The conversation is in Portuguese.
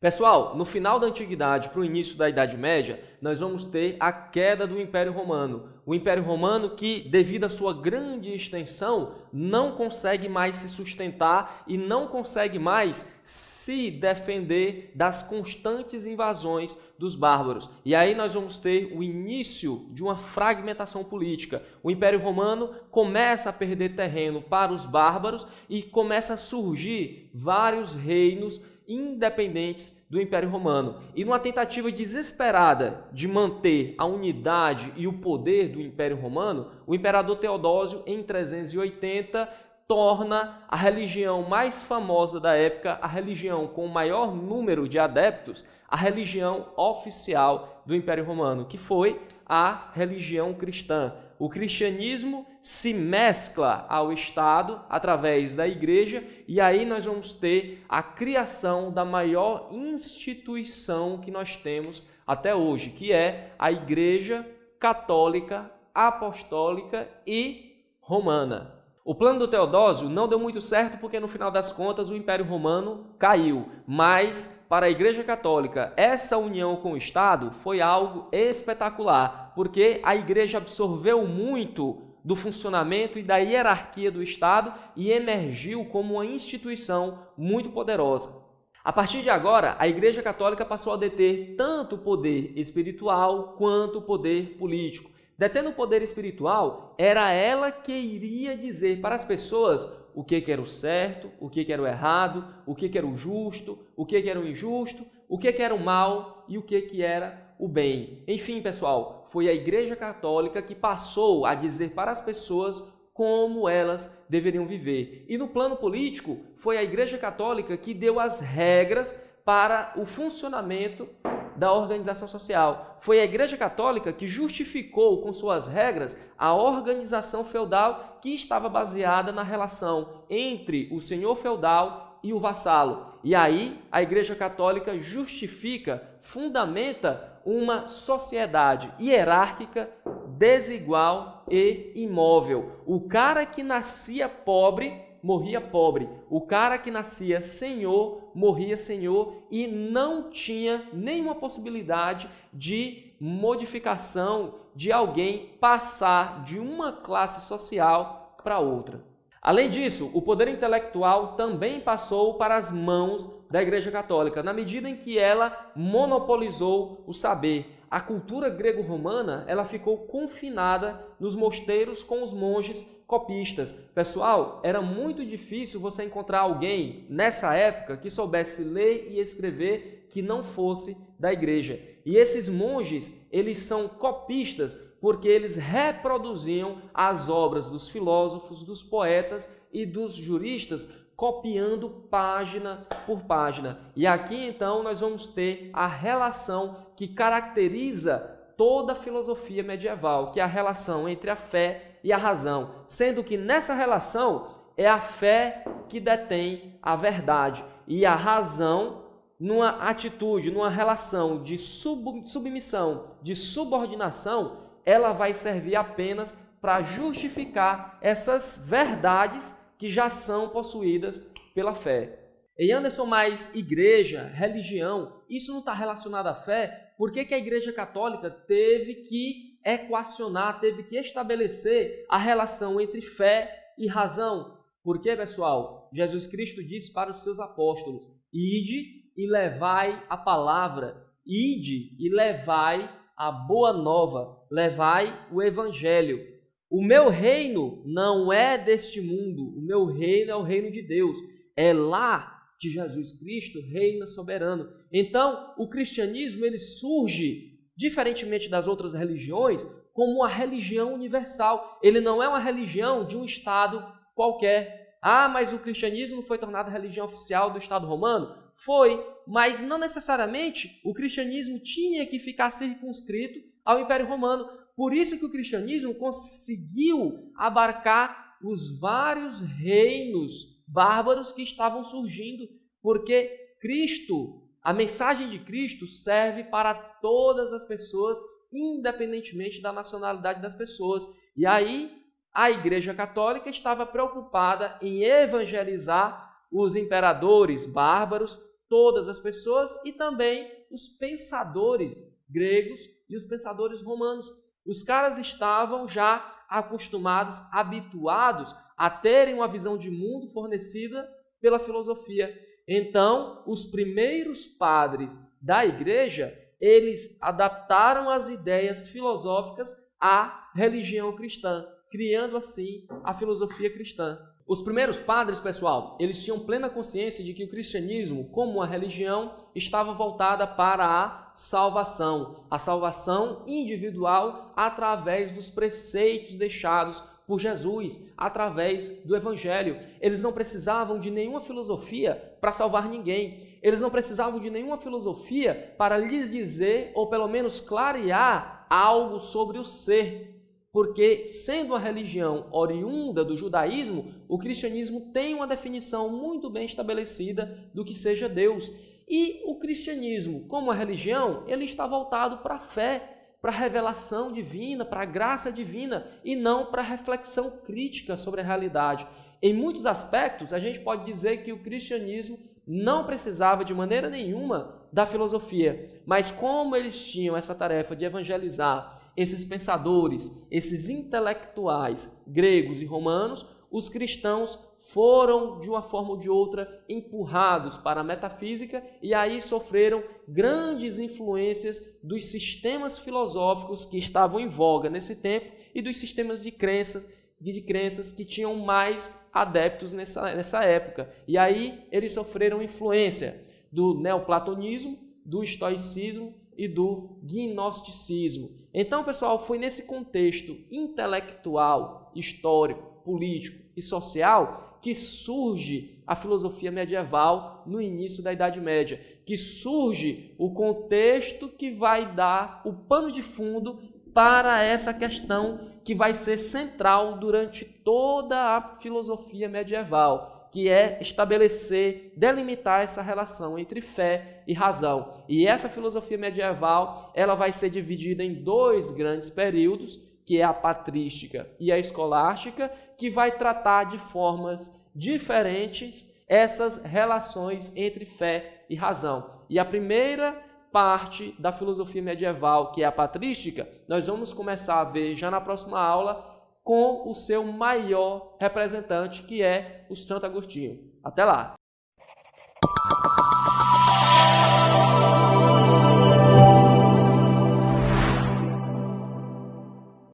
Pessoal, no final da Antiguidade para o início da Idade Média, nós vamos ter a queda do Império Romano. O Império Romano que, devido à sua grande extensão, não consegue mais se sustentar e não consegue mais se defender das constantes invasões dos bárbaros. E aí nós vamos ter o início de uma fragmentação política. O Império Romano começa a perder terreno para os bárbaros e começa a surgir vários reinos independentes do Império Romano. E numa tentativa desesperada de manter a unidade e o poder do Império Romano, o imperador Teodósio, em 380, torna a religião mais famosa da época, a religião com o maior número de adeptos, a religião oficial do Império Romano, que foi a religião cristã. O cristianismo se mescla ao Estado através da igreja e aí nós vamos ter a criação da maior instituição que nós temos até hoje, que é a Igreja Católica, Apostólica e Romana. O plano do Teodósio não deu muito certo porque, no final das contas, o Império Romano caiu. Mas, para a Igreja Católica, essa união com o Estado foi algo espetacular, porque a Igreja absorveu muito do funcionamento e da hierarquia do Estado e emergiu como uma instituição muito poderosa. A partir de agora, a Igreja Católica passou a deter tanto o poder espiritual quanto o poder político. Detendo o poder espiritual, era ela que iria dizer para as pessoas o que era o certo, o que era o errado, o que era o justo, o que era o injusto, o que era o mal e o que era o bem. Enfim, pessoal, foi a Igreja Católica que passou a dizer para as pessoas como elas deveriam viver. E no plano político, foi a Igreja Católica que deu as regras para o funcionamento da organização social. Foi a Igreja Católica que justificou com suas regras a organização feudal que estava baseada na relação entre o senhor feudal e o vassalo. E aí a Igreja Católica justifica, fundamenta uma sociedade hierárquica, desigual e imóvel. O cara que nascia pobre morria pobre. O cara que nascia senhor, morria senhor e não tinha nenhuma possibilidade de modificação de alguém passar de uma classe social para outra. Além disso, o poder intelectual também passou para as mãos da Igreja Católica, na medida em que ela monopolizou o saber. A cultura grego-romana ela ficou confinada nos mosteiros com os monges copistas. Pessoal, era muito difícil você encontrar alguém nessa época que soubesse ler e escrever que não fosse da igreja. E esses monges, eles são copistas porque eles reproduziam as obras dos filósofos, dos poetas e dos juristas, copiando página por página. E aqui então nós vamos ter a relação que caracteriza toda a filosofia medieval, que é a relação entre a fé e a razão, sendo que nessa relação é a fé que detém a verdade e a razão, numa atitude, numa relação de submissão, de subordinação, ela vai servir apenas para justificar essas verdades que já são possuídas pela fé. Em Anderson, mais igreja, religião, isso não está relacionado à fé? Por que a Igreja Católica teve que equacionar, teve que estabelecer a relação entre fé e razão? Porque, pessoal, Jesus Cristo disse para os seus apóstolos: ide e levai a palavra, ide e levai a boa nova, levai o evangelho. O meu reino não é deste mundo, o meu reino é o reino de Deus. É lá que Jesus Cristo reina soberano. Então, o cristianismo ele surge, diferentemente das outras religiões, como uma religião universal. Ele não é uma religião de um Estado qualquer. Ah, mas o cristianismo foi tornado religião oficial do Estado romano? Foi, mas não necessariamente o cristianismo tinha que ficar circunscrito ao Império Romano. Por isso que o cristianismo conseguiu abarcar os vários reinos bárbaros que estavam surgindo, porque Cristo, a mensagem de Cristo serve para todas as pessoas, independentemente da nacionalidade das pessoas. E aí a Igreja Católica estava preocupada em evangelizar os imperadores bárbaros todas as pessoas e também os pensadores gregos e os pensadores romanos. Os caras estavam já acostumados, habituados a terem uma visão de mundo fornecida pela filosofia. Então, os primeiros padres da igreja, eles adaptaram as ideias filosóficas à religião cristã, criando assim a filosofia cristã. Os primeiros padres, pessoal, eles tinham plena consciência de que o cristianismo, como uma religião, estava voltada para a salvação individual através dos preceitos deixados por Jesus, através do Evangelho. Eles não precisavam de nenhuma filosofia para salvar ninguém. Eles não precisavam de nenhuma filosofia para lhes dizer, ou pelo menos clarear, algo sobre o ser. Porque, sendo uma religião oriunda do judaísmo, o cristianismo tem uma definição muito bem estabelecida do que seja Deus. E o cristianismo, como uma religião, ele está voltado para a fé, para a revelação divina, para a graça divina, e não para a reflexão crítica sobre a realidade. Em muitos aspectos, a gente pode dizer que o cristianismo não precisava de maneira nenhuma da filosofia, mas como eles tinham essa tarefa de evangelizar esses pensadores, esses intelectuais gregos e romanos, os cristãos foram, de uma forma ou de outra, empurrados para a metafísica e aí sofreram grandes influências dos sistemas filosóficos que estavam em voga nesse tempo e dos sistemas de crenças que tinham mais adeptos nessa época. E aí eles sofreram influência do neoplatonismo, do estoicismo e do gnosticismo. Então, pessoal, foi nesse contexto intelectual, histórico, político e social que surge a filosofia medieval no início da Idade Média, que surge o contexto que vai dar o pano de fundo para essa questão que vai ser central durante toda a filosofia medieval, que é estabelecer, delimitar essa relação entre fé e razão. E essa filosofia medieval, ela vai ser dividida em dois grandes períodos, que é a patrística e a escolástica, que vai tratar de formas diferentes essas relações entre fé e razão. E a primeira parte da filosofia medieval, que é a patrística, nós vamos começar a ver já na próxima aula com o seu maior representante, que é o Santo Agostinho. Até lá!